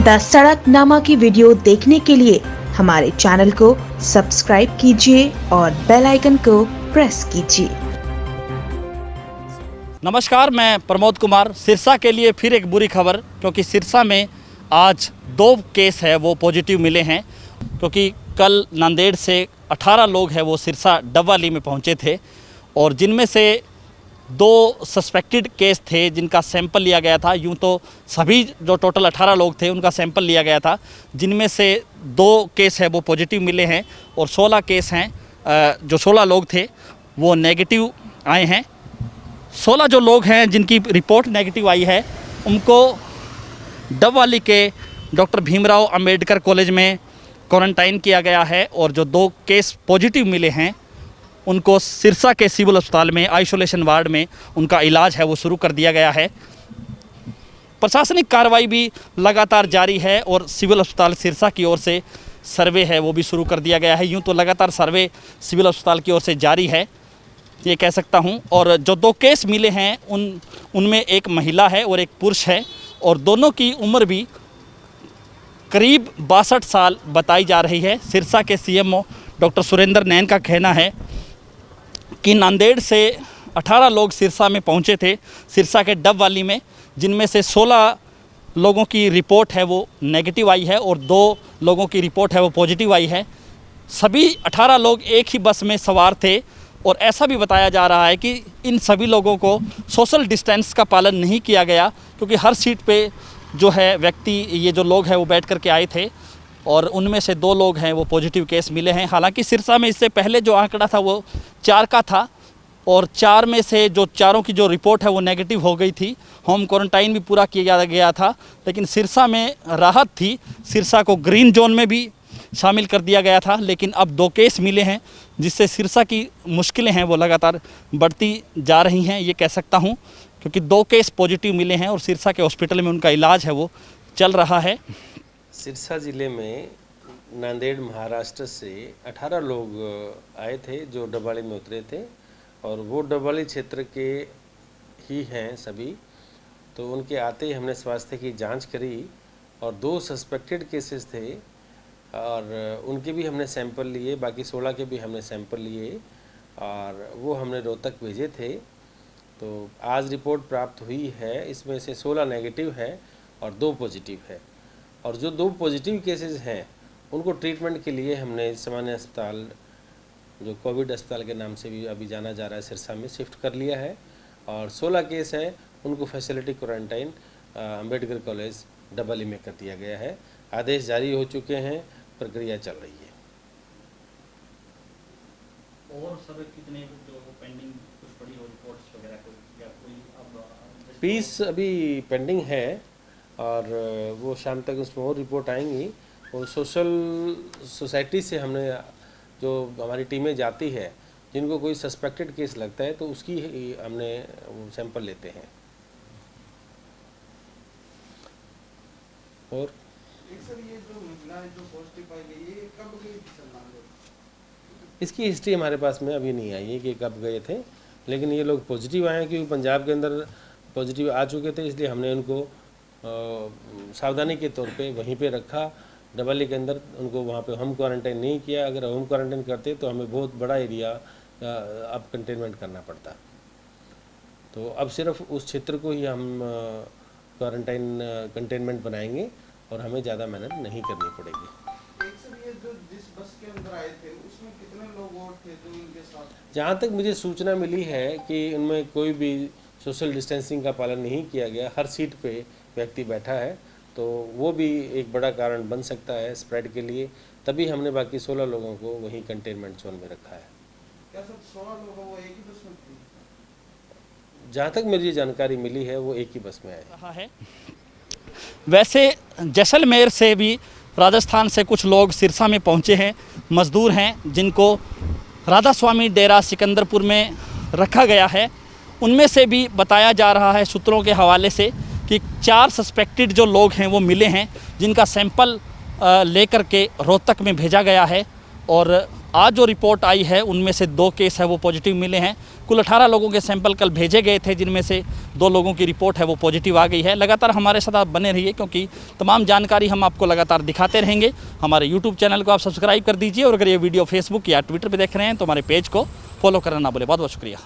The सड़कनामा की video देखने के लिए हमारे चैनल को सब्सक्राइब कीजिए और बेल आइकन को प्रेस कीजिए। नमस्कार, मैं प्रमोद कुमार। सिरसा के लिए फिर एक बुरी खबर, क्योंकि सिरसा में आज 2 केस है वो पॉजिटिव मिले हैं। क्योंकि कल नांदेड़ से 18 लोग हैं वो सिरसा डबवाली में पहुंचे थे, और जिनमें से 2 सस्पेक्टेड केस थे जिनका सैंपल लिया गया था। यूँ तो सभी जो टोटल 18 लोग थे उनका सैंपल लिया गया था, जिनमें से 2 केस है वो पॉजिटिव मिले हैं, और 16 केस हैं जो 16 लोग थे वो नेगेटिव आए हैं। 16 जो लोग हैं जिनकी रिपोर्ट नेगेटिव आई है, उनको डबवाली के डॉक्टर भीमराव अंबेडकर कॉलेज में क्वारंटाइन किया गया है, और जो 2 केस पॉजिटिव मिले हैं उनको सिरसा के सिविल अस्पताल में आइसोलेशन वार्ड में उनका इलाज है वो शुरू कर दिया गया है। प्रशासनिक कार्रवाई भी लगातार जारी है, और सिविल अस्पताल सिरसा की ओर से सर्वे है वो भी शुरू कर दिया गया है। यूँ तो लगातार सर्वे सिविल अस्पताल की ओर से जारी है, ये कह सकता हूं। और जो 2 केस मिले हैं उनमें एक महिला है और एक पुरुष है, और दोनों की उम्र भी करीब 62 साल बताई जा रही है। सिरसा के सीएमओ डॉक्टर सुरेंद्र नैन का कहना है कि नांदेड़ से 18 लोग सिरसा में पहुंचे थे, सिरसा के डबवाली में, जिनमें से 16 लोगों की रिपोर्ट है वो नेगेटिव आई है और 2 लोगों की रिपोर्ट है वो पॉजिटिव आई है। सभी 18 लोग एक ही बस में सवार थे, और ऐसा भी बताया जा रहा है कि इन सभी लोगों को सोशल डिस्टेंस का पालन नहीं किया गया, क्योंकि हर सीट पे जो है व्यक्ति, ये जो लोग हैं वो बैठ कर के आए थे, और उनमें से 2 लोग हैं वो पॉजिटिव केस मिले हैं। हालांकि सिरसा में इससे पहले जो आंकड़ा था वो 4 का था, और 4 में से जो 4 की जो रिपोर्ट है वो नेगेटिव हो गई थी। होम क्वारंटाइन भी पूरा किया गया था, लेकिन सिरसा में राहत थी। सिरसा को ग्रीन जोन में भी शामिल कर दिया गया था, लेकिन अब 2 केस मिले हैं, जिससे सिरसा की मुश्किलें हैं वो लगातार बढ़ती जा रही हैं, ये कह सकता हूं। क्योंकि 2 केस पॉजिटिव मिले हैं और सिरसा के हॉस्पिटल में उनका इलाज है वो चल रहा है। सिरसा ज़िले में नांदेड़ महाराष्ट्र से 18 लोग आए थे जो डबवाली में उतरे थे, और वो डबवाली क्षेत्र के ही हैं सभी। तो उनके आते ही हमने स्वास्थ्य की जांच करी, और 2 सस्पेक्टेड केसेस थे, और उनके भी हमने सैंपल लिए। बाकी 16 के भी हमने सैंपल लिए, और वो हमने रोहतक भेजे थे। तो आज रिपोर्ट प्राप्त हुई है, इसमें से 16 नेगेटिव है और 2 पॉजिटिव है। और जो 2 पॉजिटिव केसेस हैं उनको ट्रीटमेंट के लिए हमने सामान्य अस्पताल, जो कोविड अस्पताल के नाम से भी अभी जाना जा रहा है, सिरसा में शिफ्ट कर लिया है। और 16 केस हैं उनको facility quarantine Ambedkar college Dabwali में कर दिया गया है। आदेश जारी हो चुके हैं, प्रक्रिया चल रही है। और सब कितने जो पेंडिंग कुछ पड़ी हो रिपोर्ट्स वगैरह को, या कोई अब पीस अभी पेंडिंग है, और वो शाम तक उसमें और रिपोर्ट आएंगी। और सोसाइटी से हमने, जो हमारी टीमें जाती है, जिनको कोई सस्पेक्टेड केस लगता है तो उसकी हमने सैंपल लेते हैं। और सर, ये जो महिला जो पॉजिटिव पाई गई, ये कब गई थी सर नांदेड़? इसकी हिस्ट्री हमारे पास में अभी नहीं आई है कि कब गए थे, लेकिन ये लोग पॉजिटिव आए हैं क्योंकि पंजाब के अंदर पॉजिटिव आ चुके थे, इसलिए हमने उनको सावधानी के तौर पे वहीं पे रखा। डबवाली के अंदर उनको वहाँ पे होम क्वारंटाइन नहीं किया। अगर होम क्वारंटाइन करते तो हमें बहुत बड़ा एरिया अब कंटेनमेंट करना पड़ता। तो अब सिर्फ उस क्षेत्र को ही हम क्वारंटाइन कंटेनमेंट बनाएंगे, और हमें ज़्यादा मेहनत नहीं करनी पड़ेगी। ये जो जिस बस के अंदर आए थे उसमें कितने लोग और थे जो इनके साथ? जहाँ तक मुझे सूचना मिली है कि उनमें कोई भी सोशल डिस्टेंसिंग का पालन नहीं किया गया। हर सीट पे व्यक्ति बैठा है, तो वो भी एक बड़ा कारण बन सकता है स्प्रेड के लिए। तभी हमने बाकी 16 लोगों को वहीं कंटेनमेंट जोन में रखा है। क्या सब 16 लोग वो एक ही बस में थे? जहाँ तक मुझे जानकारी मिली है वो एक ही बस में आए रहा है। वैसे जैसलमेर से भी, राजस्थान से कुछ लोग सिरसा में पहुंचे हैं, मजदूर हैं, जिनको राधा स्वामी डेरा सिकंदरपुर में रखा गया है। उनमें से भी बताया जा रहा है सूत्रों के हवाले से कि 4 सस्पेक्टेड जो लोग हैं वो मिले हैं, जिनका सैंपल लेकर के रोहतक में भेजा गया है, और आज जो रिपोर्ट आई है उनमें से 2 केस है वो पॉजिटिव मिले हैं। कुल 18 लोगों के सैंपल कल भेजे गए थे, जिनमें से 2 लोगों की रिपोर्ट है वो पॉजिटिव आ गई है। लगातार हमारे साथ आप बने रहिए, क्योंकि तमाम जानकारी हम आपको लगातार दिखाते रहेंगे। हमारे यूट्यूब चैनल को आप सब्सक्राइब कर दीजिए, और अगर ये वीडियो फेसबुक या ट्विटर पर देख रहे हैं तो हमारे पेज को फॉलो करना ना भूलें। बहुत बहुत शुक्रिया।